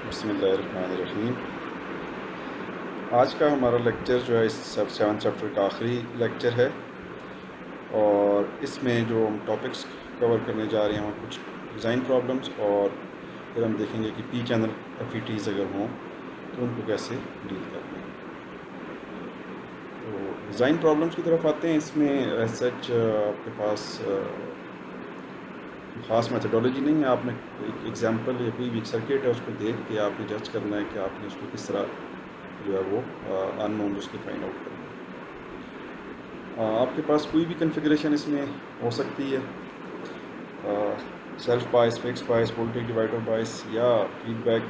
बिस्मिल्लाहिर्रहमानिर्रहीम। आज का हमारा लेक्चर जो है इस 7th चैप्टर का आखिरी लेक्चर है और इसमें जो हम टॉपिक्स कवर करने जा रहे हैं वो कुछ डिज़ाइन प्रॉब्लम्स और फिर हम देखेंगे कि पी चैनल एफईटीज़ अगर हों तो उनको कैसे डील करना है। तो डिज़ाइन प्रॉब्लम्स की तरफ आते हैं। इसमें सच आपके पास ख़ास मेथडोलॉजी नहीं है। आपने एक एग्जांपल या कोई भी सर्किट है उसको देख के आपने जज करना है कि आपने उसको किस तरह जो है वो अननोन उसके फाइंड आउट करना है। आपके पास कोई भी कन्फिग्रेशन इसमें हो सकती है, सेल्फ बायस, फिक्स बायस, वोल्टेज डिवाइडर बायस या फीडबैक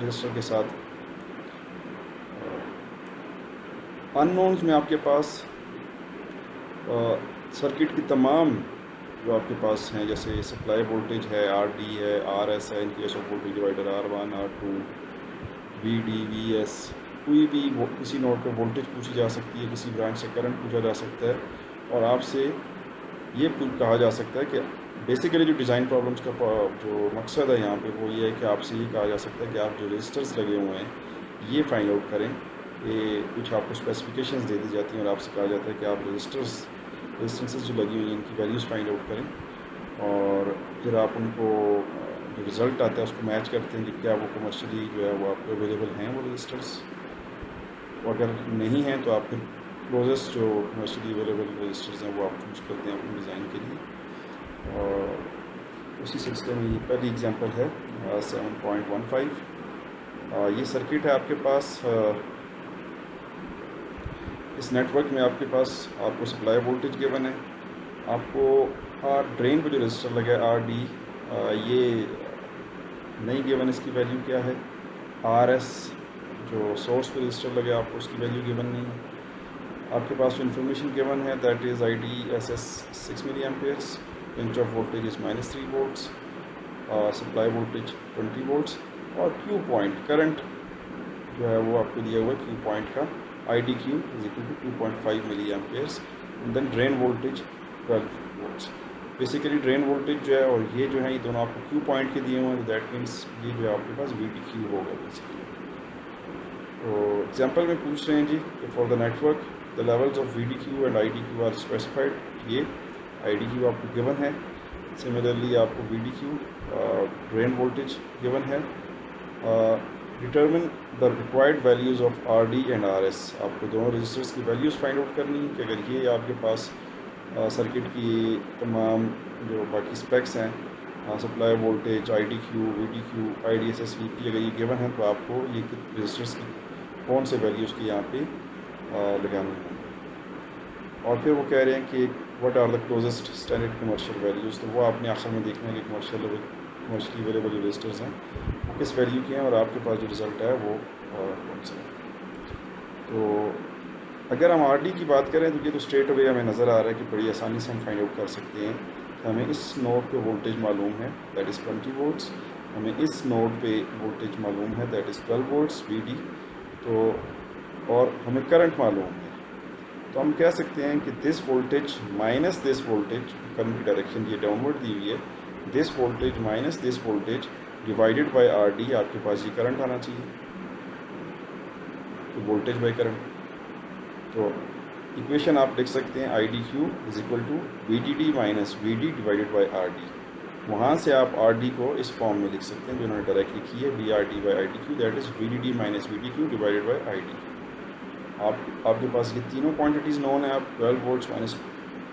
रजिस्टर के साथ। अननोन्स में आपके पास सर्किट की तमाम जो आपके पास हैं, जैसे सप्लाई वोल्टेज है, आर डी है, आर एस है, in case of voltage divider R1, R2, VD, VS, कोई भी किसी नोड पर वोल्टेज पूछी जा सकती है, किसी ब्रांच से करंट पूछा जा सकता है और आपसे ये कहा जा सकता है कि बेसिकली जो डिज़ाइन प्रॉब्लम्स का जो मकसद है यहाँ पे वो ये है कि आपसे ये कहा जा सकता है कि आप जो रजिस्टर्स लगे हुए हैं ये फाइंड आउट करें। ये कुछ आपको स्पेसिफिकेशंस दे दी जाती हैं और आपसे कहा जाता है कि आप रेजिस्टेंसेस जो लगी हुई हैं इनकी वैल्यूज़ फाइंड आउट करें और फिर आप उनको जो रिज़ल्ट आता है उसको मैच करते हैं कि क्या वो कमर्शियली जो है वो आपको अवेलेबल हैं वो रजिस्टर्स। अगर नहीं हैं तो आप फिर क्लोजेस्ट जो कमर्शियली अवेलेबल रजिस्टर्स हैं वो आप चूज़ करते हैं अपने डिज़ाइन के लिए। और उसी सिलसिले में ये पहली एग्जांपल है 7.15। ये सर्किट है आपके पास। इस नेटवर्क में आपके पास आपको सप्लाई वोल्टेज गिवन है, आपको ड्रेन पर जो रजिस्टर लगा है RD ये नहीं गिवन, इसकी वैल्यू क्या है। RS जो सोर्स पर रजिस्टर लगे आपको उसकी वैल्यू गिवन नहीं है। आपके पास जो इन्फॉर्मेशन गिवन है that is IDSS 6 milli amperes, range of voltage is -3 volts, supply voltage 20 volts और क्यू पॉइंट करंट जो है वो आपको दिया हुआ है क्यू पॉइंट का IDQ is equal to 2.5 milli amperes. Then drain voltage 12 volts. Basically drain voltage जो है और ये जो है ये दोनों आपको क्यू पॉइंट के दिए हुए हैं, दैट मीन्स ये जो है आपके पास VDQ होगा बेसिकली। तो एग्जांपल में पूछ रहे हैं जी कि for the network the levels of VDQ and IDQ are specified. ये IDQ आपको गिवन है, सिमिलरली आपको VDQ ड्रेन वोल्टेज गिवन है। Determine the required values of RD and RS। आपको दोनों रजिस्टर्स की वैल्यूज़ फाइंड आउट करनी है कि अगर ये आपके पास सर्किट की तमाम जो बाकी स्पेक्स हैं, supply voltage, IDQ, VDQ, IDSS, VP अगर ये गिवन है तो आपको ये रजिस्टर्स की कौन से वैल्यूज़ की यहाँ पे लगानी है। और फिर वो कह रहे हैं कि what are the closest standard commercial values, तो वो आपने आखिर में देखना है कि कमर्शियली अवेलेबल जो रजिस्टर्स हैं वो किस वैल्यू के हैं और आपके पास जो रिज़ल्ट है वो कौन सा है। तो अगर हम RD की बात करें तो ये तो स्ट्रेट अवे हमें नज़र आ रहा है कि बड़ी आसानी से हम फाइंड आउट कर सकते हैं कि हमें इस नोड पे वोल्टेज मालूम है दैट इज़ 20 वोल्ट्स, हमें इस नोड पे वोल्टेज मालूम है दैट इज़ 12 वोल्ट्स VD, तो और हमें करंट मालूम है। तो हम कह सकते हैं कि this voltage minus this voltage, current की डायरेक्शन ये डाउनवर्ड दी हुई है, this voltage minus this voltage divided by RD, आपके पास ये करंट आना चाहिए, तो वोल्टेज बाय करंट। तो इक्वेशन आप लिख सकते हैं IDQ is equal to VDD minus VD divided by RD। वहाँ से आप RD को इस फॉर्म में लिख सकते हैं जो उन्होंने डायरेक्ट लिखी है, VRD by IDQ that is VDD minus VDQ divided by ID। आपके पास ये तीनों क्वांटिटीज़ नोन है। आप 12 volts minus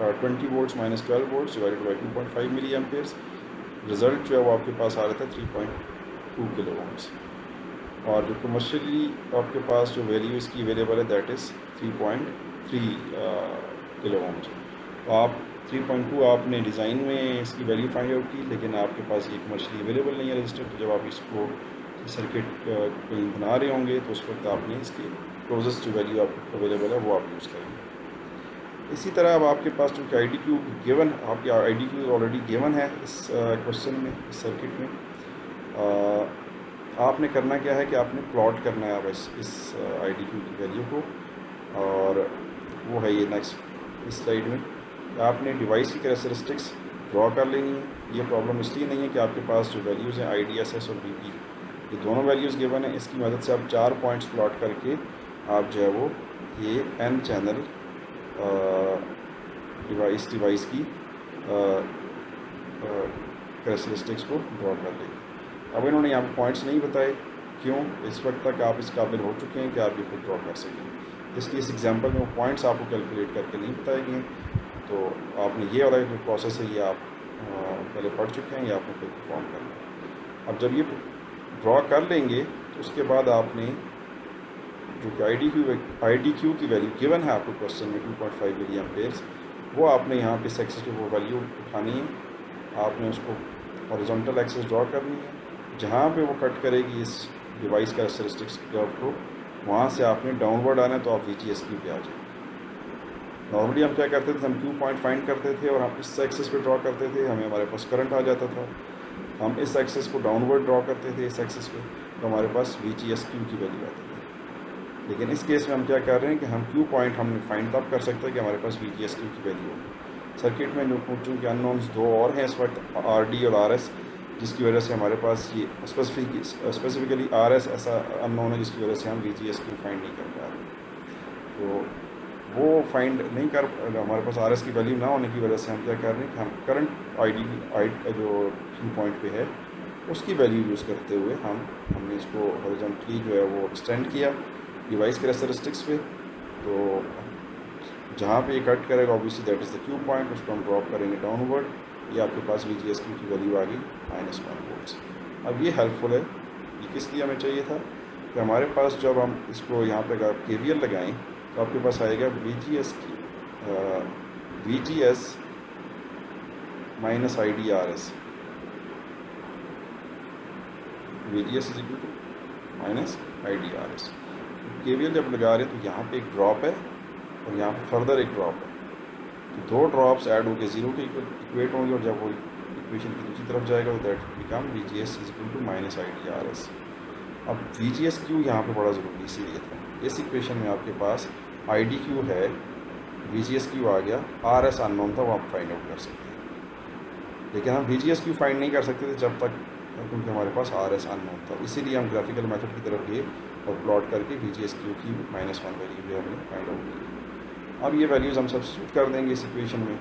20 volts minus 12 volts divided by 2.5 milli amperes, result जो है वो आपके पास आ रहा था 3.2 किलो ओम्स। और जो कमर्शियली आपके पास जो वैल्यू इसकी अवेलेबल है दैट इज़ 3.3 किलो ओम्स। तो आप 3.2 आपने डिज़ाइन में इसकी वैल्यू फाइंड आउट की, लेकिन आपके पास ये कमर्शियली अवेलेबल नहीं है रजिस्टर। तो जब आप इसको सर्किट कहीं बना रहे होंगे तो उस वक्त आपने इसके क्लोजेस्ट जो वैल्यू आपको अवेलेबल है वो आप यूज़ करेंगे। इसी तरह अब आपके पास चूँकि IDQ गिवन, आपकी IDQ ऑलरेडी गिवन है इस क्वेश्चन में, इस सर्किट में, आपने करना क्या है कि आपने प्लॉट करना है अब इस IDQ की वैल्यू को, और वो है ये नेक्स्ट इस स्लाइड में। आपने डिवाइस की कैरेक्टरिस्टिक्स ड्रॉ कर लेनी है। ये प्रॉब्लम इसलिए नहीं है कि आपके पास जो वैल्यूज़ हैं IDSS और BP, ये दोनों वैल्यूज़ गिवन है। इसकी मदद से आप 4 पॉइंट्स प्लॉट करके आप जो है वो ये N चैनल डिवाइस की कैरेक्टरिस्टिक्स को ड्रॉ कर लेंगे। अब इन्होंने यहाँ पर पॉइंट्स नहीं बताए, क्यों? इस वक्त तक आप इस काबिल हो चुके हैं कि आप ये खुद ड्रॉ कर सकें, इसलिए इस एग्जांपल में वो पॉइंट्स आपको कैलकुलेट करके नहीं बताए गए। तो आपने ये वाला जो प्रोसेस है ये आप पहले पढ़ चुके हैं, ये आपने फिर परफॉर्म करना है। अब जब ये ड्रॉ कर लेंगे तो उसके बाद आपने जो कि IDQ की वैल्यू गिवन है आपको क्वेश्चन में 2.5 मिली एम्पेयर्स, वो आपने यहाँ पे इस एक्सिस पे वो वैल्यू उठानी है। आपने उसको हॉरिजॉन्टल एक्सिस ड्रॉ करनी है, जहाँ पे वो कट करेगी इस डिवाइस कैरेक्टरिस्टिक्स कर्व को, वहाँ से आपने डाउनवर्ड आना है तो आप VGSQ पे आ जाए। नॉर्मली हम क्या करते थे, हम Q पॉइंट फाइंड करते थे और हम इस एक्सिस पे ड्रॉ करते थे, हमारे पास करंट आ जाता था। हम इस एक्सिस को डाउनवर्ड ड्रॉ करते थे इस एक्सिस पे, तो हमारे पास VGSQ की वैल्यू आती थी। लेकिन इस केस में हम क्या कर रहे हैं कि हम Q पॉइंट हमने फाइंड तब कर सकते हैं कि हमारे पास VGSQ की वैल्यू हो। सर्किट में चूँकि अननोन्स दो और हैं इस वक्त, RD और RS, जिसकी वजह से हमारे पास ये स्पेसिफिकली RS ऐसा अननोन है जिसकी वजह से हम VGSQ फाइंड नहीं कर पा रहे। तो वो फाइंड नहीं कर, हमारे पास RS की वैल्यू ना होने की वजह से हम क्या कर रहे हैं कि हम करंट जो Q पॉइंट पे है उसकी वैल्यू यूज़ करते हुए हमने इसको हॉरिजॉन्टली जो है वो एक्सटेंड किया डिवाइस कैरेक्टरिस्टिक्स पे। तो जहाँ पे ये कट करेगा obviously that is the Q point, उसको हम ड्रॉप करेंगे डाउनवर्ड, ये आपके पास VGSQ की वैल्यू आ गई -1 वोल्ट्स। अब ये हेल्पफुल है, ये किस लिए हमें चाहिए था कि हमारे पास जब हम इसको यहाँ पे अगर KVL लगाएं तो आपके पास आएगा VGS minus IDRS, VGS is equal to minus IDRS। KVL जब लगा रहे हैं तो यहाँ पे एक ड्रॉप है और यहाँ पे फर्दर एक ड्रॉप है, तो दो ड्रॉप्स ऐड होकर 0 के इक्वेट होंगे और जब वो इक्वेशन की दूसरी तरफ जाएगा तो that become VGS is equal to minus IDRS। अब VGSQ यहाँ पे बड़ा ज़रूरी इसीलिए था, इस इक्वेशन में आपके पास IDQ है, VGSQ आ गया, RS अननोन था, वो आप फाइंड आउट कर सकते हैं। लेकिन हम VGSQ फाइंड नहीं कर सकते थे जब तक, क्योंकि हमारे पास RS अननोन था, इसीलिए हम ग्राफिकल मेथड की तरफ गए और प्लॉट करके VGSQ की -1 वैल्यू भी हमने फाइंड आउट की। अब ये वैल्यूज़ हम सब्स्टिट्यूट कर देंगे इस इक्वेशन में,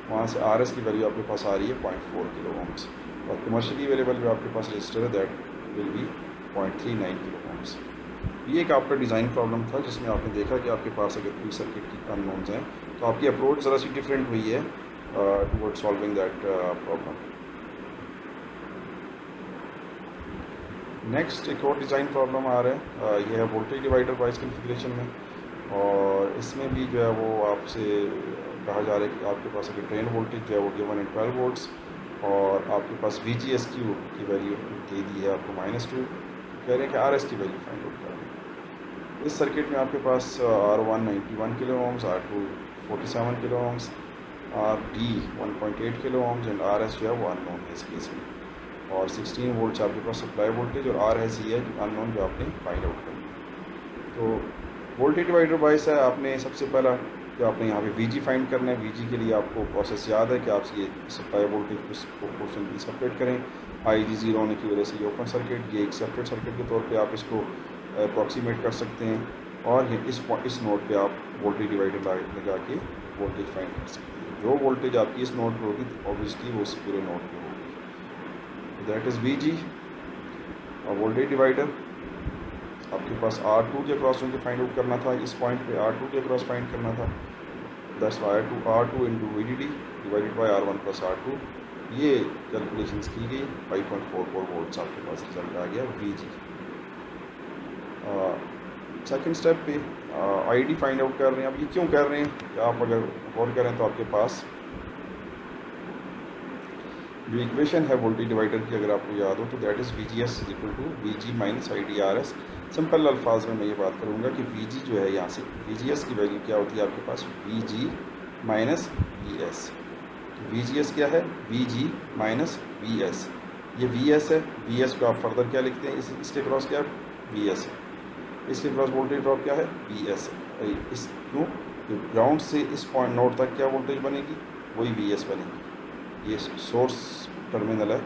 वहाँ से RS की वैल्यू आपके पास आ रही है 0.4 किलो ओम्स और कमर्शियली अवेलेबल जो आपके पास रजिस्टर है that will be 0.39 kilo ohms. ये एक आपका डिज़ाइन प्रॉब्लम था जिसमें आपने देखा कि आपके पास अगर कोई सर्किट की अननोन्स हैं तो आपकी अप्रोच ज़रा सी डिफरेंट हुई है toward solving that problem. Next एक और डिज़ाइन प्रॉब्लम आ रहा है, यह है वोल्टेज डिवाइडर वाइज कन्फिग्रेशन में, और इसमें भी जो है वो आपसे कहा जा रहा है कि आपके पास अगर ड्रेन वोल्टेज जो है वो गिवन है 12 वोल्ट्स और आपके पास VGSQ की वैल्यू दे दी है आपको -2, कह रहे हैं कि RS की वैल्यू फाइंड आउट करें। इस सर्किट में आपके पास R1 91 kilo ohms, R2 47 kilo ohms, RD 1.8 kilo ohms and RS जो है वो अननोन है इस केस में, और 16 वोल्ट आपके पास सप्लाई वोल्टेज और RS ही है अननोन जो आपने फाइंड आउट करना। तो वोल्टेज डिवाइडर वाइज है, आपने सबसे पहला जो आपने यहाँ पे VG फाइंड करना है। VG के लिए आपको प्रोसेस याद है कि आप ये सप्लाई वोल्टेज को पोर्शन भी सेपरेट करें, IG 0 होने की वजह से ये ओपन सर्किट, ये एक सेपरेट सर्किट के तौर पे आप इसको अप्रॉक्सीमेट कर सकते हैं, और ये इस नोड पे आप वोल्टेज डिवाइडर लगा के वोल्टेज फाइंड कर सकते हैं। जो वोल्टेज आपकी इस नोड पर होगी ऑब्वियसली वो इस पूरे नोड पर होगी, दैट इज़ VG। और वोल्टेज डिवाइडर आपके पास R2 के अक्रॉस उनके फाइंड आउट करना था, इस पॉइंट पे R2 के अक्रॉस फाइंड करना था, that's why R2 into VDD divided by R1 plus R2। ये कैलकुलेशंस की गई, 5.44 वोल्ट्स आपके पास रिजल्ट आ गया VG। सेकंड स्टेप पे ID फाइंड आउट कर रहे हैं। अब ये क्यों कर रहे हैं, आप अगर गौर करें तो आपके पास जो इक्वेशन है वोल्टेज डिवाइडर की अगर आपको याद हो तो that is VGS is equal to VG minus IDRS। Simple अल्फाज में मैं ये बात करूँगा कि VG जो है यहाँ से VGS की वैल्यू क्या होती है आपके पास, VG माइनस VS। तो VGS क्या है, VG माइनस VS। ये VS है, VS को आप फर्दर क्या लिखते हैं, इसके क्रॉस क्या है, VS है, इसके क्रॉस वोल्टेज ड्रॉप क्या है, VS है। क्यों, ग्राउंड से इस पॉइंट नोड तक क्या वोल्टेज बनेगी, वही VS बनेगी। ये सोर्स टर्मिनल है,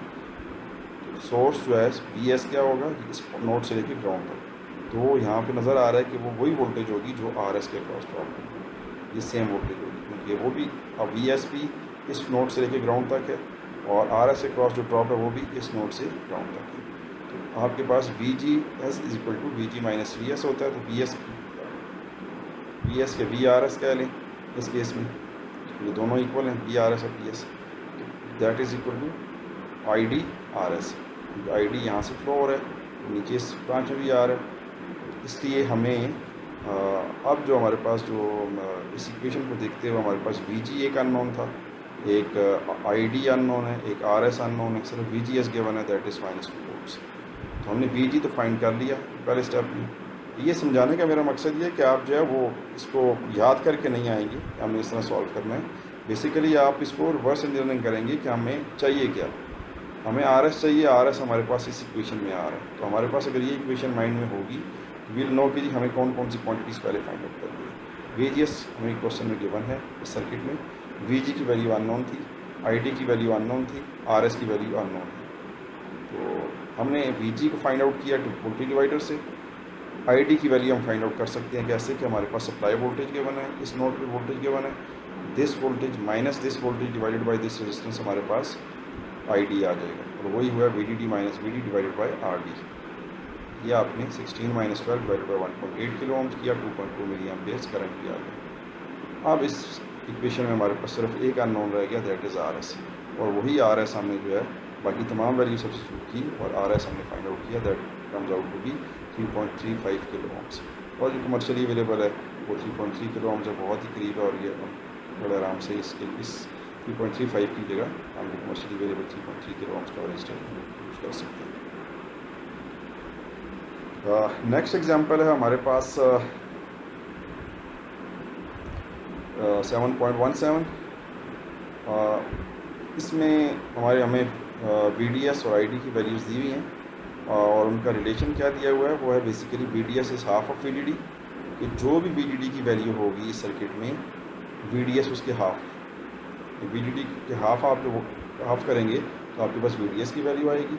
सोर्स जो है वी एस क्या होगा, इस नोड से लेके ग्राउंड तक। तो यहाँ पे नज़र आ रहा है कि वो वही वोल्टेज होगी जो आर एस के क्रॉस ड्रॉप होगी, ये सेम वोल्टेज होगी, क्योंकि वो भी अब वी एस भी इस नोड से लेके ग्राउंड तक है और आर एस के क्रॉस जो ड्रॉप है वो भी इस नोड से ग्राउंड तक है। तो आपके पास V G S is equal to V G minus V S होता है। तो वी एस के वी आर एस कह लें इस केस में, ये दोनों इक्वल हैं, वी आर एस और P S, that is equal to I D R S. I D यहाँ से फ्लो हो रहा है, नीचे इस ब्रांच में भी आ रहा है, इसलिए हमें अब जो हमारे पास जो इस इक्वेशन को देखते हुए हमारे पास वी जी एक अननोन था, एक आई डी अननोन है, एक आर एस अननोन है, सिर्फ वी जी एस गिवन है, दैट इज़ -2 वोल्ट्स। तो हमने वी जी तो फाइंड कर लिया पहले स्टेप में। ये समझाने का मेरा मकसद ये है कि आप जो है वो इसको याद करके नहीं आएंगे कि हमें इस तरह सॉल्व करना है। बेसिकली आप इसको रिवर्स इंजीनियरिंग करेंगे कि हमें चाहिए क्या, हमें आर एस चाहिए, आर एस हमारे पास इस इक्वेशन में आ रहा है। तो हमारे पास अगर ये इक्वेशन माइंड में होगी, विल नो कि जी हमें कौन कौन सी क्वांटिटीज़ पहले फाइंड आउट करनी है। वी जी एस हमें क्वेश्चन में गिवन है इस सर्किट में, वी जी की वैल्यू अननोन थी, आई डी की वैल्यू अननोन थी, आर एस की वैल्यू अननोन है। तो हमने वी जी को फाइंड आउट किया वोल्टेज डिवाइडर से। आई डी की वैल्यू हम फाइंड आउट कर सकते हैं कैसे, कि हमारे पास सप्लाई वोल्टेज गिवन है, इस नोड पे वोल्टेज गिवन है, this voltage minus this voltage divided by this resistance हमारे पास आई डी आ जाएगा, और वही हुआ V D D minus V D divided by R D. ये आपने 16 - 12 डिवाइडेड बाई 1.8 किलो ओम्स किया, 2.2 मिली एम्पियर्स करंट भी आ गया। अब इस इक्वेशन में हमारे पास सिर्फ एक अननोन रह गया, दैट इज़ आर एस, और वही आर एस हमने जो है बाकी तमाम वैल्यू सब्स्टिट्यूट की और आर एस हमने फाइंड आउट किया, that comes out to be 3.35 kilo ohms. और जो कमर्शियली अवेलेबल है वो 3.3 किलो ओम्स है, बहुत ही करीब है, और ये बड़े आराम से इस 3.35 की जगह हम कमर्शियली अवेलेबल 3.3 किलो ओम्स का रजिस्टर यूज़ कर सकते हैं। नेक्स्ट एग्जांपल है हमारे पास 7.17। इसमें हमें वी डी एस और आई डी की वैल्यूज़ दी हुई हैं और उनका रिलेशन क्या दिया हुआ है, वो है basically V D S is half of V D D, कि जो भी वी डी डी की वैल्यू होगी इस सर्किट में, वी डी एस उसके हाफ, वी डी डी के हाफ आप जो हाफ करेंगे तो आपके पास वी डी एस की वैल्यू आएगी।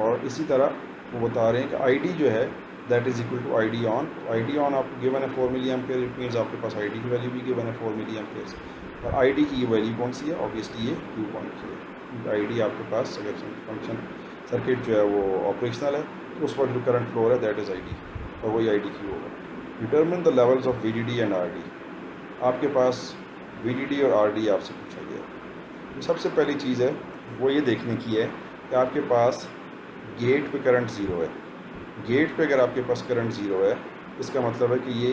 और इसी तरह वो बता रहे हैं कि आई डी जो है that is equal to I D on. I D on आपको गिवन है 4 मिली एम्पेयर, इट मीन्स आपके पास आई डी की वैल्यू भी गिवन है 4 मिली एम्पेयर। और आई डी की ये वैल्यू कौन सी है, ऑब्वियसली ये ड्यू पॉइंट की है, क्योंकि आई डी आपके पास अगर फंक्शन सर्किट जो है वो ऑपरेशनल है तो उस पर जो करंट फ्लो है दैट इज़ आई डी, और वही आई डी की होगा। Determine the levels of V D D and R D. आपके पास वी डी डी और आर डी आपसे पूछा गया है। सबसे पहली चीज़ है वो ये देखने की है कि आपके पास गेट पे करंट ज़ीरो है। गेट पे अगर आपके पास करंट ज़ीरो है, इसका मतलब है कि ये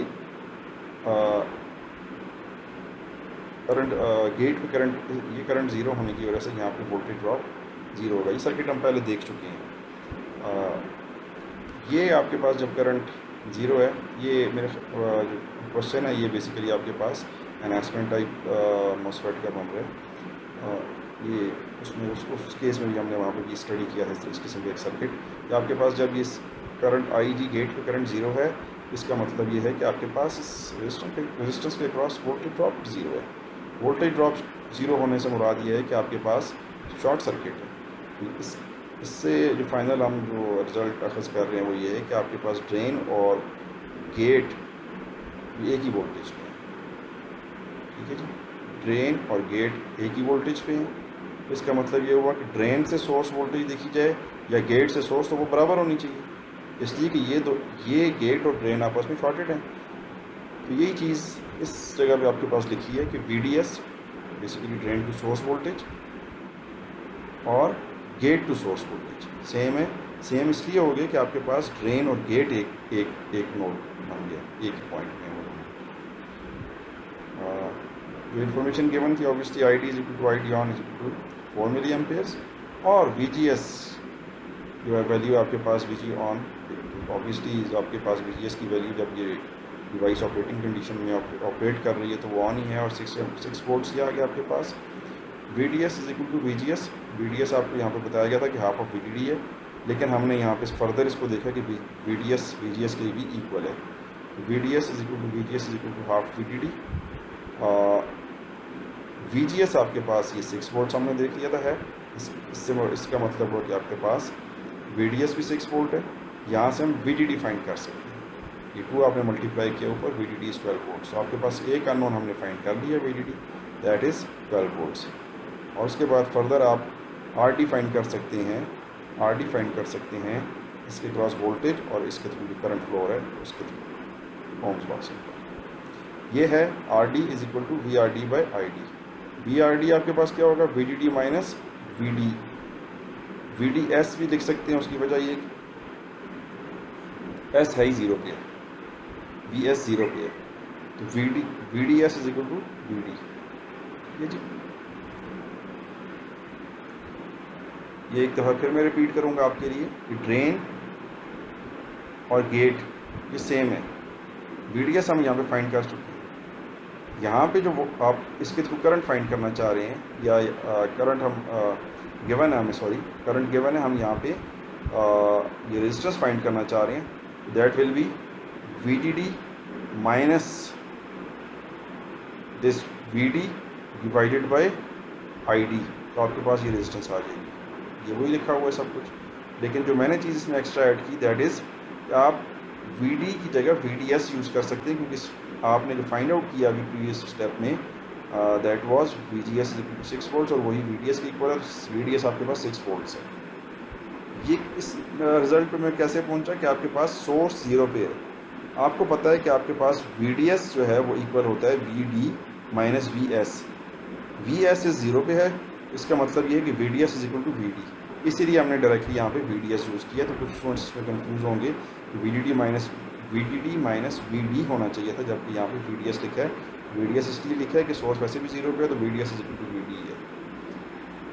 करंट गेट पे करंट, ये करंट ज़ीरो होने की वजह से यहाँ पे वोल्टेज ड्रॉप ज़ीरो होगा। ये सर्किट हम पहले देख चुके हैं। ये आपके पास जब करंट ज़ीरो है, ये मेरे जो क्वेश्चन है ये बेसिकली आपके पास एनहांसमेंट टाइप मॉसफेट का बन रहा है। ये उसमें उस केस में भी हमने वहाँ पे भी स्टडी किया है इस किस्म के एक सर्किट कि आपके पास जब ये करंट आई जी गेट पे करंट ज़ीरो है, इसका मतलब ये है कि आपके पास इस रेजिस्टेंस के अक्रॉस वोल्टेज ड्रॉप ज़ीरो है। वोल्टेज ड्रॉप ज़ीरो होने से मुराद ये है कि आपके पास शॉर्ट सर्किट है। इससे जो फाइनल हम जो रिज़ल्ट अखज़ कर रहे हैं वो ये है कि आपके पास ड्रेन और गेट एक ही वोल्टेज पे है, ठीक है जी। ड्रेन और गेट एक ही वोल्टेज पे हैं, इसका मतलब ये हुआ कि ड्रेन से सोर्स वोल्टेज देखी जाए या गेट से सोर्स, तो वो बराबर होनी चाहिए, इसलिए कि ये गेट और ड्रेन आपस में शॉर्टेड हैं। तो यही चीज़ इस जगह पे आपके पास लिखी है कि V D S basically drain to source voltage और gate to source voltage same है। सेम इसलिए हो गया कि आपके पास ड्रेन और गेट एक नोड बन गया, एक ही पॉइंट में हो गया। जो इन्फॉर्मेशन गिवन थी obviously I D is equal to I D on is equal to 4 milli amperes, और वी जी एस जो है वैल्यू आपके पास वी जी ऑन, ऑब्वियसली आपके पास वी जी एस की वैल्यू जब ये डिवाइस ऑपरेटिंग कंडीशन में ऑपरेट कर रही है तो वो ऑन ही है, और 6 वोल्ट्स ये आ गया आपके पास। V D S is equal to V G S. V D S आपको यहाँ पे बताया गया था कि half of V D D है, लेकिन हमने यहाँ पे फर्दर इसको देखा कि वी डी एस के लिए भी इक्वल है। V D S is equal to V G S is equal to half V D D. VGS आपके पास ये 6 वोल्ट हमने देख लिया था है। इसका मतलब हो कि आपके पास VDS भी 6 वोल्ट है। यहाँ से हम VDD फाइंड कर सकते हैं। ये 2 आपने मल्टीप्लाई किया ऊपर, VDD इज़ 12 वोल्ट। तो आपके पास एक अननोन हमने फाइंड कर लिया VDD, दैट इज़ 12 वोल्ट्स। और उसके बाद फर्दर आप RD फाइंड कर सकते हैं। RD फाइंड कर सकते हैं इसके क्रॉस वोल्टेज और इसके थ्रू जो करंट फ्लो है उसके थ्रू ओम्स लॉ से। ये है RD is equal to VRD by ID। VRD आपके पास क्या होगा, VDD माइनस VD। VDS भी लिख सकते हैं, उसकी वजह ये S है ही 0 पे, VS 0 पे है, तो VDS is equal to VD। ये जी, ये एक दफ़ा फिर मैं रिपीट करूँगा आपके लिए कि ड्रेन और गेट ये सेम है। VDS हम यहाँ पे फाइंड कर चुके हैं। यहाँ पे जो वो आप इसके थ्रू करंट फाइंड करना चाह रहे हैं या करंट हम गिवन है, हमें सॉरी करंट गिवन है, हम यहाँ पे ये रेजिस्टेंस फाइंड करना चाह रहे हैं, that will B VDD minus this VD divided bye ID। तो आपके पास ये रेजिस्टेंस आ जाएगी। ये वही लिखा हुआ है सब कुछ, लेकिन जो मैंने चीज़ इसमें एक्स्ट्रा ऐड की दैट इज़ आप VD की जगह VDS यूज़ कर सकते हैं, क्योंकि आपने जो फाइंड आउट किया अभी प्रीवियस स्टेप में दैट वाज VGS 6 वोल्ट्स और वही VDS के इक्वल है। VDS आपके पास 6 वोल्ट्स है। ये इस रिज़ल्ट पे मैं कैसे पहुंचा कि आपके पास सोर्स 0 पे है। आपको पता है कि आपके पास VDS जो है वो इक्वल होता है VD माइनस VS। VS इस 0 पे है, इसका मतलब ये है कि VDS is equal to VD। इसीलिए हमने डायरेक्टली यहाँ पे VDS यूज़ किया। तो कुछ स्टूडेंट्स इसमें कंफ्यूज होंगे कि VDD माइनस VD होना चाहिए था, जबकि यहाँ पे VDS लिखा है। VDS इसलिए लिखा है कि सोर्स वैसे भी 0 पे है, तो VDS is equal to VD है,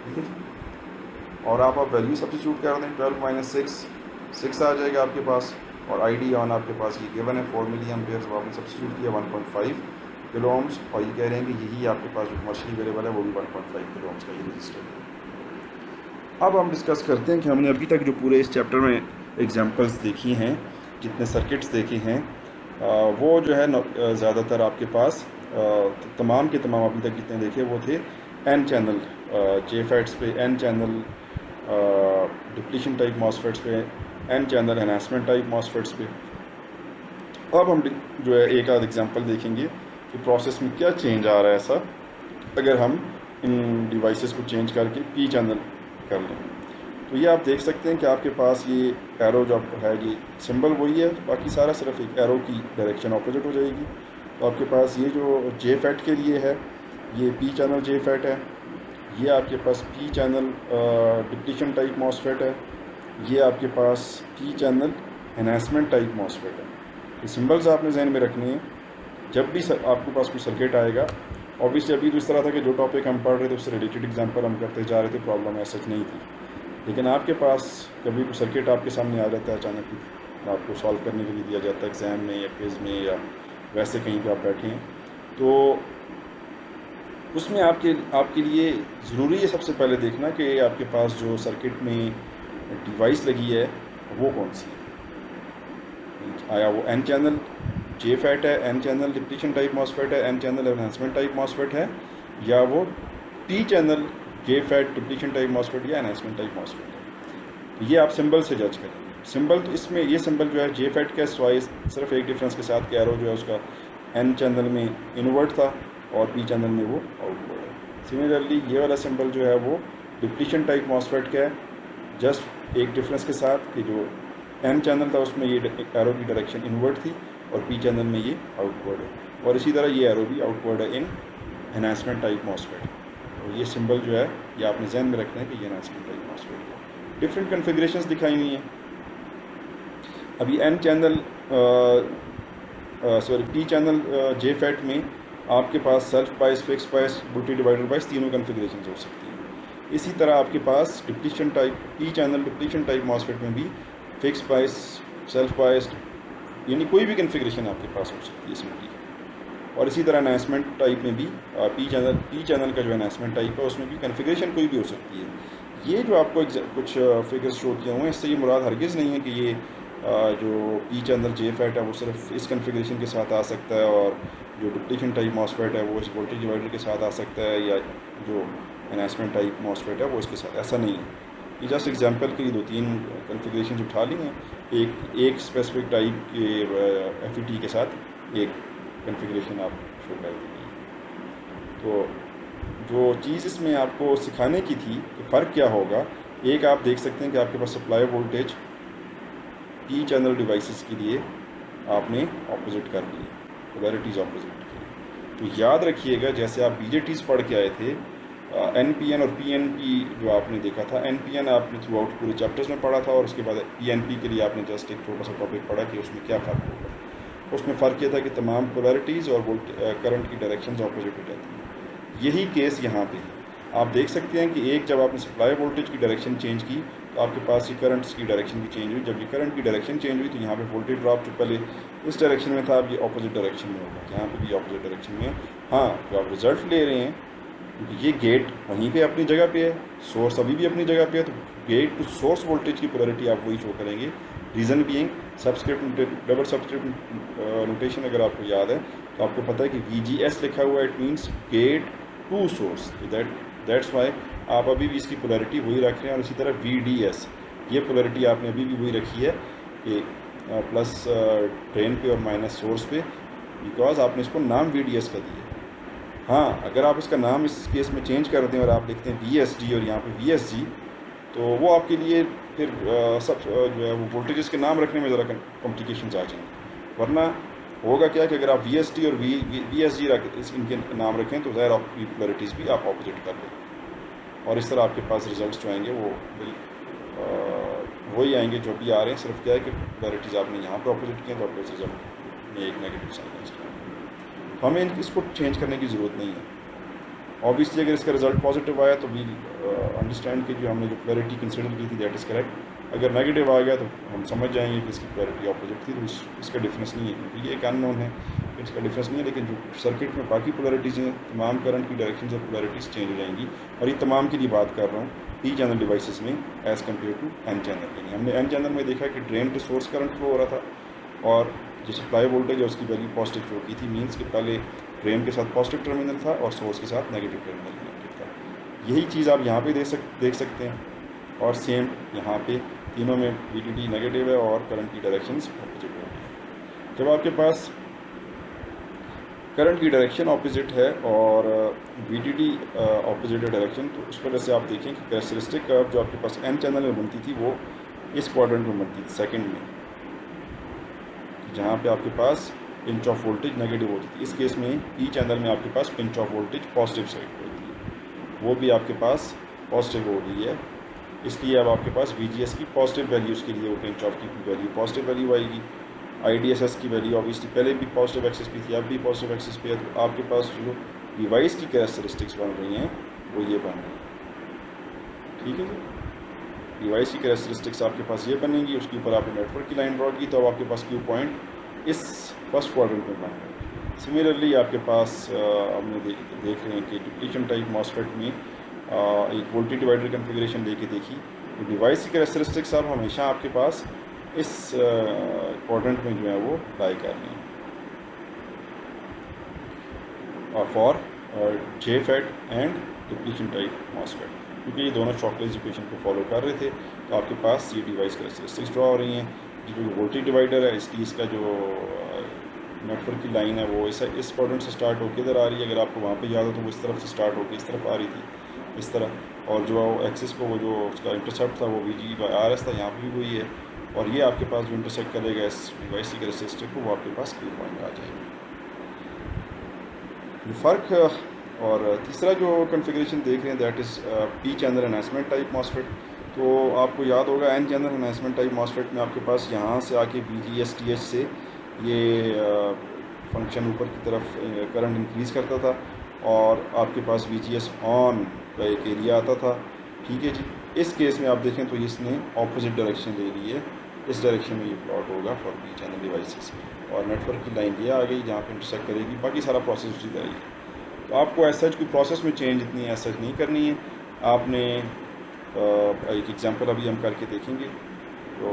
ठीक है। और आप वैल्यू सब्स्टिट्यूट कर दें, 12 माइनस 6 आ जाएगा आपके पास। और ID ऑन आपके पास ये गिवन है 4 मिली एम्पेयर, तो आपने सब्स्टिट्यूट किया 1.5 किलो ओम्स, और ये कह रहे हैं कि यही आपके पास जो कमर्शियली अवेलेबल है वो भी 1.5 किलो ओम्स का ये रजिस्टर है। अब हम डिस्कस करते हैं कि हमने अभी तक जो पूरे इस चैप्टर में एग्जांपल्स देखी हैं, जितने सर्किट्स देखे हैं, वो जो है ज़्यादातर आपके पास तमाम के तमाम अभी तक जितने देखे वो थे N चैनल JFETs पे, N channel depletion type MOSFETs पे, N channel enhancement type MOSFETs पे। अब हम जो है एक आध एग्जांपल देखेंगे कि प्रोसेस में क्या चेंज आ रहा है ऐसा अगर हम इन डिवाइसेस को चेंज करके P चैनल कर लें। तो ये आप देख सकते हैं कि आपके पास ये एरो जो है ये सिंबल वही है, बाकी सारा सिर्फ एक एरो की डायरेक्शन ऑपोजिट हो जाएगी। तो आपके पास ये जो JFET के लिए है ये P चैनल JFET है, ये आपके पास P channel depletion type MOSFET है, ये आपके पास P channel enhancement type MOSFET है। ये सिंबल्स आपने जहन में रखने हैं जब भी आपके पास कोई सर्किट आएगा। ऑब्वियसली अभी तो इस तरह था कि जो टॉपिक हम पढ़ रहे थे उससे रिलेटेड एग्जांपल हम करते जा रहे थे, प्रॉब्लम ऐसा नहीं थी। लेकिन आपके पास कभी कोई सर्किट आपके सामने आ जाता है अचानक ही, आपको सॉल्व करने के लिए दिया जाता है एग्ज़ाम में या क्विज़ में या वैसे कहीं पे आप बैठे हैं, तो उसमें आपके लिए ज़रूरी है सबसे पहले देखना कि आपके पास जो सर्किट में डिवाइस लगी है वो कौन सी है। आया वो N चैनल JFET है, N channel depletion type MOSFET है, N channel enhancement type MOSFET है, या वो P channel JFET depletion type MOSFET या एनहांसमेंट टाइप मॉसफेट है। तो ये आप सिंबल से जज करें। सिंबल तो इसमें ये सिंबल जो है JFET का स्वाइस सिर्फ एक डिफरेंस के साथ कि एरो जो है उसका N चैनल में इनवर्ट था और P चैनल में वो आउटवर्ड है। सिमिलरली ये वाला सिंबल जो है वो डिप्लीशन टाइप मॉसफेट का है, जस्ट एक डिफरेंस के साथ कि जो N चैनल था उसमें ये एरो की डायरेक्शन इनवर्ट थी और P चैनल में ये आउटवर्ड है। और इसी तरह ये एरो भी आउटवर्ड है इन एनहांसमेंट टाइप मॉसफेट। तो ये सिंबल जो है ये आपने जहन में रखना है कि ये एनहांसमेंट टाइप मॉसफेट है। डिफरेंट कन्फिगरेशंस दिखाई हुई हैं। अभी N channel P channel JFET में आपके पास सेल्फ बायस, फिक्स बायस, बुटी डिवाइडर बायस तीनों कन्फिगरेशन हो सकती हैं। इसी तरह आपके पास depletion type P channel depletion type MOSFET में भी फिक्स बायस, सेल्फ बायस्ड, यानी कोई भी कन्फिगरेशन आपके पास हो सकती है इसमें। और इसी तरह एनहांसमेंट टाइप में भी P चैनल का जो एनहांसमेंट टाइप है उसमें भी कन्फिगरेशन कोई भी हो सकती है। ये जो आपको कुछ फिगर्स शो किए हुए हैं इससे ये मुराद हरगिज़ नहीं है कि ये जो P चैनल JFET है वो सिर्फ इस कन्फिगरेशन के साथ आ सकता है और जो डिप्लीशन टाइप मॉसफेट है वो इस वोल्टेज डिवाइडर के साथ आ सकता है, या जो एनहांसमेंट टाइप मॉसफेट है वो इसके साथ, ऐसा नहीं है। ये जस्ट एग्जांपल के लिए 2-3 कॉन्फ़िगरेशन उठा ली हैं, एक स्पेसिफिक टाइप के FET के साथ एक कॉन्फ़िगरेशन आप शो कर देंगे। तो जो चीज़ इसमें आपको सिखाने की थी कि फ़र्क क्या होगा, एक आप देख सकते हैं कि आपके पास supply voltage P channel devices के लिए आपने ऑपोजिट कर ली, पोलैरिटीज़ ऑपोजिट की। तो याद रखिएगा, जैसे आप BJTs पढ़ के आए थे, NPN और PNP जो आपने देखा था, NPN आपने थ्रू आउट पूरे चैप्टर्स में पढ़ा था, और उसके बाद PNP के लिए आपने जस्ट एक छोटा सा टॉपिक पढ़ा कि उसमें क्या फ़र्क होगा। उसमें फ़र्क ये था कि तमाम पोलैरिटीज़ और करंट की डायरेक्शंस ऑपोजिट हो जाती हैं। यही केस यहाँ पे है। आप देख सकते हैं कि एक जब आपने सप्लाई वोल्टेज की डायरेक्शन चेंज की तो आपके पास ये करंट्स की डायरेक्शन भी चेंज हुई। जब ये करंट की डायरेक्शन चेंज हुई तो यहाँ पे वोल्टेज ड्रॉप जो पहले इस डायरेक्शन में था, अब ये ऑपोजिट डायरेक्शन में होगा, यहाँ पे भी ऑपोजिट डायरेक्शन में है। हाँ, जो आप रिजल्ट ले रहे हैं, क्योंकि ये गेट वहीं पे अपनी जगह पे है, सोर्स अभी भी अपनी जगह पे है, तो गेट टू सोर्स वोल्टेज की पोलैरिटी आप वही शो करेंगे। Reason being subscript, double subscript notation अगर आपको याद है तो आपको पता है कि VGS लिखा हुआ है, it means gate to source, that's why आप अभी भी इसकी पोलैरिटी वही रख रहे हैं। और इसी तरह VDS, ये पोलैरिटी आपने अभी भी वही रखी है कि प्लस ड्रेन पे और माइनस सोर्स पे, बिकॉज आपने इसको नाम VDS का दिया है। हाँ, अगर आप इसका नाम इस केस में चेंज कर दें और आप लिखते हैं VSD और यहाँ पे VSG, तो वो आपके लिए फिर सब जो है वो वोल्टेजेस के नाम रखने में ज़रा कॉम्प्लिकेशंस आ जाएंगे। वरना होगा क्या कि अगर आप VSD और VSG इनके नाम रखें तो ज़ाहिर आपकी पोलैरिटीज़ भी आप ऑपोजिट कर दें, और इस तरह आपके पास रिजल्ट्स जो आएंगे वो वही आएंगे जो भी आ रहे हैं। सिर्फ क्या है कि पोलैरिटीज़ आपने यहाँ पर ऑपोजिट किए तो आपको इस रिजल्ट में एक नेगेटिव साइन है। हमें इसको चेंज करने की ज़रूरत नहीं है। ऑब्वियसली अगर इसका रिजल्ट पॉजिटिव आया तो वी अंडरस्टैंड कि जो हमने जो पोलैरिटी कंसिडर की थी दैट इज़ करेक्ट। अगर नेगेटिव आ गया तो हम समझ जाएंगे कि इसकी पोलैरिटी ऑपोजिट थी, तो इसका डिफरेंस नहीं है, क्योंकि ये एक अननोन है, इसका डिफरेंस नहीं है। लेकिन जो सर्किट में बाकी पोलैरिटीज़ हैं, तमाम करंट की डायरेक्शन और पोलैरिटीज़ चेंज हो जाएंगी। और ये तमाम के लिए बात कर रहा हूँ P चैनल डिवाइसेस में as compare to N channel के लिए। हमने N चैनल में देखा कि drain to source current flow हो रहा था, और जो सप्लाई वोल्टेज है उसकी वैल्यू पॉजिटिव शो की थी, मीन्स कि पहले ड्रेन के साथ पॉजिटिव टर्मिनल था और सोर्स के साथ नेगेटिव टर्मिनल कनेक्टेड था। यही चीज़ आप यहाँ पे देख सकते हैं, और सेम यहाँ पे तीनों में VDD नेगेटिव है और करंट की डायरेक्शंस ऑपोजिट होगी। जब आपके पास करंट की डायरेक्शन ऑपोजिट है और VDD ऑपोजिट डायरेक्शन, तो उस वजह से आप देखें कि कैरेक्टरिस्टिक कर्व जो आपके पास N चैनल में बनती थी वो इस क्वाड्रेंट में बनती थी, सेकंड में, जहाँ पे आपके पास पिंच ऑफ वोल्टेज नेगेटिव होती थी। इस केस में P चैनल में आपके पास pinch off voltage positive side पर होती है, वो भी आपके पास पॉजिटिव हो रही है। इसलिए अब आपके पास VGS की पॉजिटिव वैल्यूज़ के लिए वो पिंच ऑफ की वैल्यू पॉजिटिव वैल्यू आएगी। IDSS की वैल्यू ऑब्वियसली पहले भी पॉजिटिव एक्सिस पे थी, अब भी पॉजिटिव एक्सिस पे है, तो आपके पास जो डिवाइस की कैरेक्टरिस्टिक्स बन रही हैं वो ये बन रही हैं। ठीक है जी, डिवाइस की कैरेक्टरिस्टिक्स आपके पास ये बनेंगी। उसके ऊपर आपने नेटवर्क की लाइन ड्रॉ की तो अब आपके पास Q पॉइंट इस फर्स्ट क्वाड्रेंट में बन रहा है। सिमिलरली आपके पास हमने देख रहे हैं कि डिप्लीशन टाइप मॉसफेट में एक वोल्टेज डिवाइडर कन्फिगरेशन लेके देखी, तो डिवाइस की कैरेक्टरिस्टिक्स अब हमेशा आपके पास इस क्वाड्रेंट में जो है वो लाई कर रही हैं। और for JFET and depletion type MOSFET, क्योंकि ये दोनों शॉकलेस इक्वेशन को फॉलो कर रहे थे, तो आपके पास ये डिवाइस कैरेक्टरिस्टिक्स ड्रॉ हो रही हैं। ये जो वोल्टेज डिवाइडर है इसकी इसका जो नेटवर्क की लाइन है वो इस क्वाड्रेंट से स्टार्ट होकर इधर आ रही है। अगर आपको वहाँ पे याद हो तो वो इस तरफ से स्टार्ट होकर इस तरफ आ रही थी, इस तरह, और जो एक्सिस को वो जो उसका इंटरसेप्ट था वो VG/RS था, यहाँ पर भी वही है। और ये आपके पास जो इंटरसेक्ट करेगा इस डिवाइस की कैरेक्टरिस्टिक को, वो आपके पास Q पॉइंट आ जाएगा। फ़र्क और तीसरा जो कॉन्फ़िगरेशन देख रहे हैं that is P channel enhancement type MOSFET. तो आपको याद होगा N channel enhancement type MOSFET में आपके पास यहाँ से आके VGS/TH से ये फंक्शन ऊपर की तरफ करंट इंक्रीज़ करता था, और आपके पास VGS ऑन का एक एरिया आता था। ठीक है जी, इस केस में आप देखें तो इसने ऑपोजिट डायरेक्शन ले ली है, इस डायरेक्शन में ये प्लॉट होगा फॉर P चैनल डिवाइसेस, और नेटवर्क की लाइन ये आ गई जहाँ पे इंटरसेक्ट करेगी, बाकी सारा प्रोसेस उसी तरह ही। तो आपको ऐसा कोई प्रोसेस में चेंज इतनी ऐसा नहीं करनी है। आपने एक एग्जांपल अभी हम करके देखेंगे। तो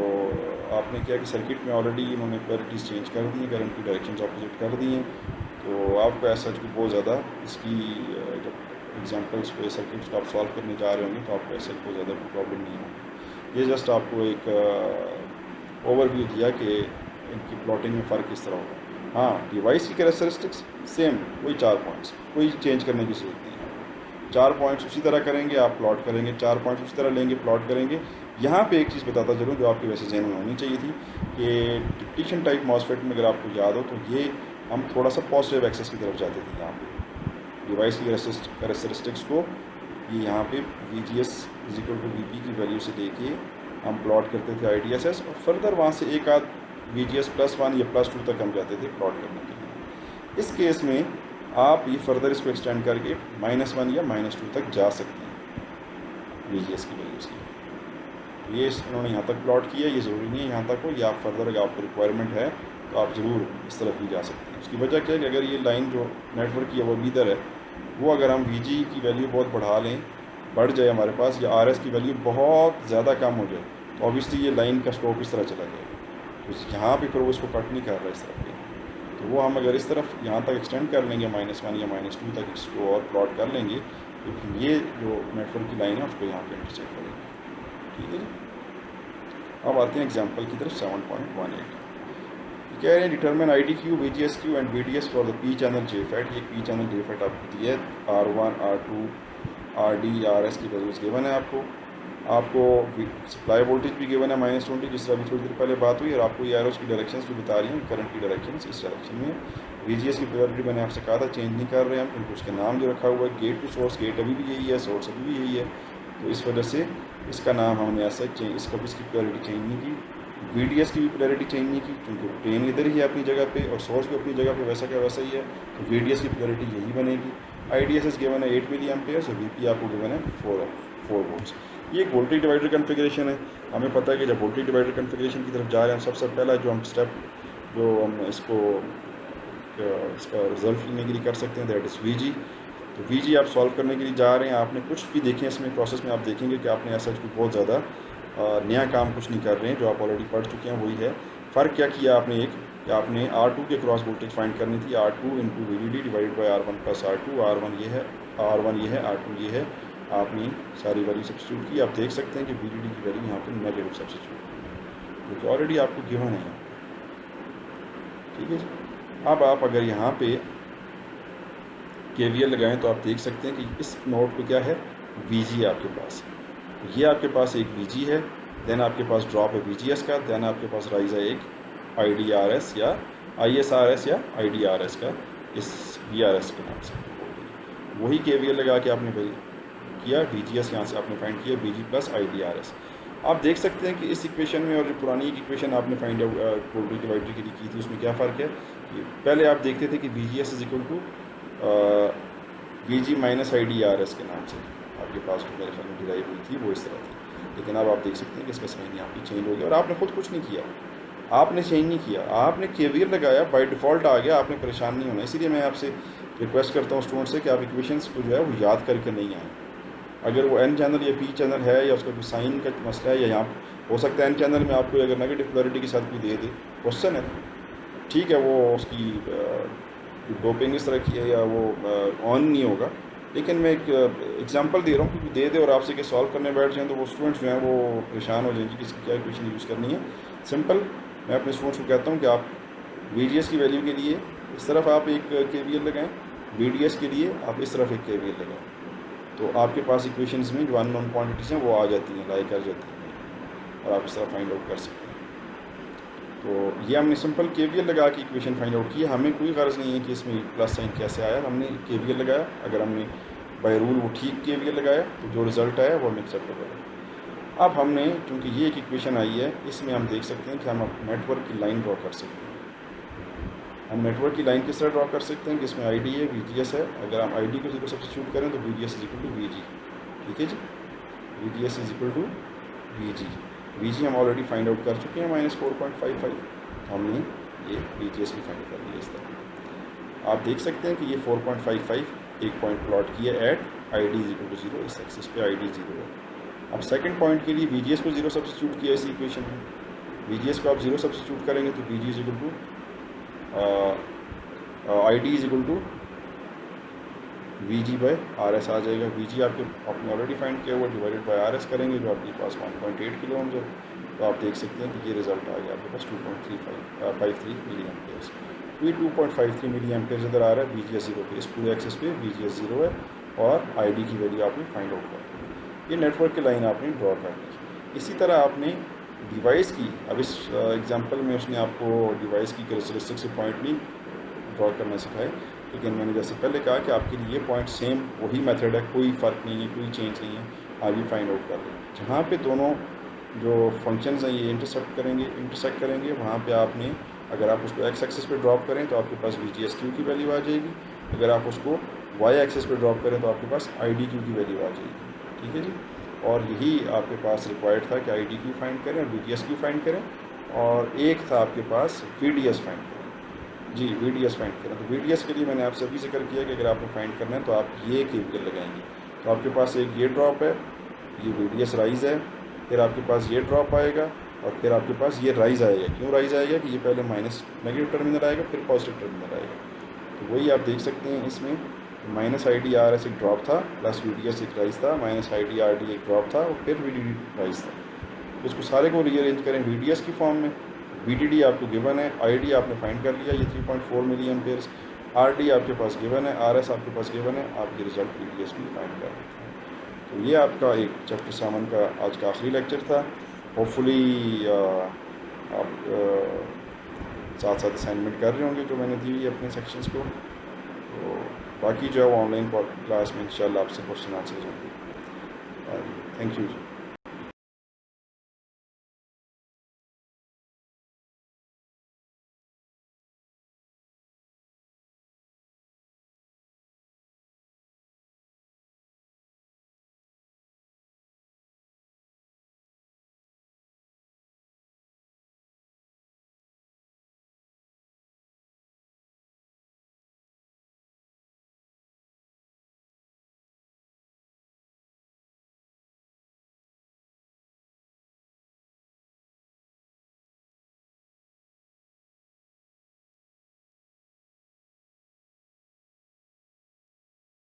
आपने क्या कि सर्किट में ऑलरेडी इन्होंने पोलैरिटीज़ चेंज कर दी हैं, करंट की डायरेक्शंस ऑपोजिट कर दी हैं। तो आपको ऐसा कोई बहुत ज़्यादा इसकी जब एग्जांपल्स पे सर्किट्स को आप सॉल्व करने जा रहे होंगे तो आपको ऐसा बहुत ज़्यादा कोई प्रॉब्लम नहीं होगी। ये जस्ट आपको एक ओवरव्यू दिया कि इनकी प्लॉटिंग में फ़र्क किस तरह होगा। हाँ, डिवाइस की कैरेक्टरिस्टिक्स सेम, वही 4 पॉइंट्स, कोई चेंज करने की ज़रूरत नहीं है। 4 पॉइंट्स उसी तरह करेंगे, आप प्लॉट करेंगे, 4 पॉइंट्स उसी तरह लेंगे, प्लॉट करेंगे। यहाँ पे एक चीज़ बताता चलूँ जो आपके वैसे जहन में होनी चाहिए थी कि डिप्लीशन टाइप मॉसफेट में अगर आपको याद हो तो ये हम थोड़ा सा पॉजिटिव एक्सेस की तरफ जाते थे। यहाँ पे डिवाइस की कैरेक्टरिस्टिक्स को ये यहाँ पे VGS = VP की वैल्यू से लेके हम प्लॉट करते थे IDSS, और फर्दर वहाँ से एक आध VGS +1 या +2 तक हम जाते थे प्लॉट करने के लिए। इस केस में आप ये फर्दर इसको एक्सटेंड करके -1 या -2 तक जा सकते हैं VGS की वैल्यूज़ की। ये इन्होंने यहाँ तक प्लॉट किया, ये ज़रूरी नहीं है यहाँ तक हो, या आप फर्दर अगर आपको रिक्वायरमेंट है तो आप ज़रूर इस तरफ भी जा सकते हैं। उसकी वजह क्या है कि अगर ये लाइन जो नेटवर्क की है वो इधर है, वो अगर हम VG की वैल्यू बहुत बढ़ा लें, बढ़ जाए हमारे पास, या RS की वैल्यू बहुत ज़्यादा कम हो जाए, तो ऑब्वियसली ये लाइन का स्लोप इस तरह चला जाएगा। तो यहाँ पे फिर वो इसको कट नहीं कर रहा इस तरफ पे, तो वो हम अगर इस तरफ यहाँ तक एक्सटेंड कर लेंगे -1 या -2 तक इसको और प्लॉट कर लेंगे, तो ये जो नेटवर्क की लाइन है उसको यहाँ पे इंटरसेक्ट करेंगे। ठीक है जी। अब आते हैं एग्जाम्पल की तरफ 7.18। कह रहे हैं determine IDQ, VGSQ and VDS for the P channel JFET। ये P चैनल JFET आपको दिया है, R1, R2, RD, RS की वैल्यूज़ गिवन है आपको सप्लाई वोल्टेज भी गिवन है -20, जिस तरह अभी थोड़ी देर पहले बात हुई, और आपको ये एरोस की डायरेक्शंस भी बता रही हैं, करंट की डायरेक्शंस इस डायरेक्शन में। VGS की प्रायोरिटी मैंने आपसे कहा था चेंज नहीं कर रहे हैं हम, क्योंकि उसका नाम जो रखा हुआ है गेट टू सोर्स, गेट अभी भी यही है, सोर्स अभी भी यही है, तो इस वजह से इसका नाम हमने ऐसा चेंज, इसकी प्रायोरिटी चेंज नहीं की। VDS की भी प्रायोरिटी चेंज नहीं की, क्योंकि ड्रेन इधर ही है अपनी जगह पे और सोर्स भी अपनी जगह पे वैसा का वैसा ही है, तो VDS की प्रायोरिटी यही बनेगी। IDSS गिवन है 8 मिली एम्पेयर, और VP आपको गिवन है 4 वोल्ट्स। ये एक वोल्टेज डिवाइडर कन्फिग्रेशन है। हमें पता है कि जब वोल्टेज डिवाइडर कन्फिग्रेशन की तरफ जा रहे हैं, सबसे पहला जो हम स्टेप जो हम इसका रिजल्ट लेने के लिए कर सकते हैं, दैट इज़ VG। तो VG आप सॉल्व करने के लिए जा रहे हैं, आपने कुछ भी देखें इसमें प्रोसेस में, आप देखेंगे कि आपने ऐसा कुछ बहुत ज़्यादा नया काम कुछ नहीं कर रहे हैं, जो आप ऑलरेडी पढ़ चुके हैं वही है। फ़र्क क्या किया आपने, कि आपने R2 के क्रॉस वोल्टेज फाइंड करनी थी, R2 × VDD divide by R1 + R2, R1 ये है, R2 ये है, आपने सारी वैल्यू सब्स्टिट्यूट की। आप देख सकते हैं कि VDD की वैल्यू यहाँ पर नेगेटिव सब्स्टिट्यूट की, क्योंकि ऑलरेडी आपको गिवन है। ठीक है जी। अब आप अगर यहाँ पे KVL लगाएं तो आप देख सकते हैं कि इस नोड पे क्या है, VG है आपके पास, तो ये आपके पास एक VG है, देन आपके पास ड्रॉप है VGS का, देन आपके पास राइज है एक IDRS या ISRS या IDRS का, इस VRS के नाम से। वही KVL लगा के आपने किया, VGS यहाँ से आपने फाइंड किया, VG + IDRS। आप देख सकते हैं कि इस इक्वेशन में और जो पुरानी एक इक्वेशन आपने फाइंड आउट वोल्टेज डिवाइडर के लिए की थी, उसमें क्या फ़र्क है कि पहले आप देखते थे कि VGS = VG - IDRS के नाम से आपके पास जो मेरे ख्याल में डिराइव हुई थी वो इस तरह थी, लेकिन अब आप देख सकते हैं कि इसका साइन यहाँ पे चेंज हो गया, और आपने खुद कुछ नहीं किया, आपने चेंज नहीं किया, आपने KVL लगाया, बाय डिफ़ॉल्ट आ गया, आपने परेशान नहीं होना। इसीलिए मैं आपसे रिक्वेस्ट करता हूँ स्टूडेंट से कि आप इक्वेशंस को जो है वो याद करके नहीं आए। अगर वो N चैनल या P चैनल है, या उसका कोई साइन का मसला है, या यहाँ हो सकता है N चैनल में आपको अगर नेगेटिव पोलैरिटी के साथ कोई दे दे, क्वेश्चन है, ठीक है, वो उसकी डोपिंग इस तरह की है या वो ऑन नहीं होगा, लेकिन मैं एक एग्जांपल दे रहा हूँ, क्योंकि दे दे और आपसे के सॉल्व करने बैठ जाएँ तो वो स्टूडेंट्स जो हैं वो परेशान हो जाएंगे कि इसकी क्या इक्वेशन यूज़ करनी है। सिंपल, मैं अपने स्टूडेंट्स को कहता हूँ कि आप VGS की वैल्यू के लिए इस तरफ आप एक KVL लगाएं, VDS के लिए आप इस तरफ एक KVL लगाएं, तो आपके पास इक्वेशंस में जो अननोन क्वांटिटीज़ हैं वो आ जाती हैं, लाई कर जाती हैं, और आप इस तरह फाइंड आउट कर सकते हैं। तो ये हमने सिंपल KVL लगा के इक्वेशन फाइंड आउट की। हमें कोई गर्ज़ नहीं है कि इसमें प्लस साइन कैसे आया, हमने KVL लगाया, अगर हमने बाय रूल वो ठीक KVL लगाया तो जो रिज़ल्ट आया वो हमें एक्सेप्टेबल है। अब हमने, चूँकि ये एक इक्वेशन आई है, इसमें हम देख सकते हैं कि हम नेटवर्क की लाइन ड्रॉ कर सकते हैं। हम नेटवर्क की लाइन किस तरह ड्रॉ कर सकते हैं कि इसमें ID है, VGS है, अगर हम ID को 0 सब्स्टिट्यूट करें तो VGS = VG। ठीक है जी, VGS = VG। VG हम ऑलरेडी फाइंड आउट कर चुके हैं -4.55, हमने ये VGS भी फाइंड कर लिया। इस तरह आप देख सकते हैं कि ये 4.55 एक पॉइंट प्लॉट किया एट ID = 0, इस एक्सिस पे ID 0 है। अब सेकंड पॉइंट के लिए VGS को 0 सब्स्टिट्यूट किया इसी इक्वेशन में, VGS को आप 0 सब्स्टिट्यूट करेंगे तो VG = I D is equal to V G by R S आ जाएगा। वी जी आपने ऑलरेडी फाइंड किया हुआ, डिवाइडेड बाई आर एस करेंगे जो आपके पास 1.8 किलो ओम है। तो आप देख सकते हैं कि ये रिजल्ट आ गया आपके पास 2.53 मिली एम्पेयर्स। तो ये 2.53 मिली एम्पेयर्स इधर आ रहा है वी जी एस जीरो पे, इस पूरे एक्सेस पे वी जी एस जीरो है और आई डी की वैल्यू आपने फाइंड आउट कर दी। ये नेटवर्क की लाइन आपने ड्रॉ कर दी। इसी तरह आपने डिवाइस की, अब इस एग्जांपल में उसने आपको डिवाइस की कैरेक्टरिस्टिक से पॉइंट नहीं ड्रॉ करना सिखाए, लेकिन मैंने जैसे पहले कहा कि आपके लिए ये पॉइंट सेम वही मेथड है, कोई फ़र्क नहीं है, कोई चेंज नहीं है, आप ये फाइंड आउट कर रहे हैं। जहाँ पे दोनों जो फंक्शंस हैं ये इंटरसेक्ट करेंगे वहाँ पे आपने, अगर आप उसको एक्स एक्सिस पे ड्रॉप करें तो आपके पास वी जी एस क्यू की वैल्यू आ जाएगी, अगर आप उसको वाई एक्सिस पे ड्रॉप करें तो आपके पास आई डी क्यू की वैल्यू आ जाएगी। ठीक है जी, और यही आपके पास रिक्वायर्ड था कि आई डी क्यू फाइंड करें और V D S Q find करें, और एक था आपके पास वी डी एस फाइंड करें। जी, वी डी एस फाइंड करें। तो वी डी एस के लिए मैंने आपसे अभी जिक्र किया कि अगर आपको फाइंड करना है तो आप ये केवीएल लगाएंगे। तो आपके पास एक ये ड्रॉप है, ये वी डी एस राइज़ है, फिर आपके पास ये ड्रॉप आएगा और फिर आपके पास ये राइज़ आएगा। क्यों राइज़ आएगा कि ये पहले माइनस नेगेटिव टर्मिनल आएगा फिर पॉजिटिव टर्मिनल आएगा। तो वही आप देख सकते हैं इसमें, माइनस आई डी आर एस एक ड्रॉप था प्लस वी डी एस एक राइज था, माइनस आई डी आर डी एक ड्रॉप था और फिर वी डी डी राइज था। तो इसको सारे को रीअरेंज करें वी डी एस की फॉर्म में। वी डी डी आपको गिवन है, आई डी आपने फाइंड कर लिया ये 3.4 मिली एम्पेयर्स, आर डी आपके पास गिवन है, आर एस आपके पास गिवन है, आप ये रिजल्ट वी डी एस भी फाइंड कर लेते हैं। तो ये आपका एक चैप्टर 7 का आज का आखिरी लेक्चर था। होपफुली आप साथ साथ असाइनमेंट कर रहे होंगे जो मैंने दी हुई अपने सेक्शंस को। तो बाकी जो है वो ऑनलाइन क्लास में इंशाल्लाह आपसे क्वेश्चन आंसर होंगे। Thank you.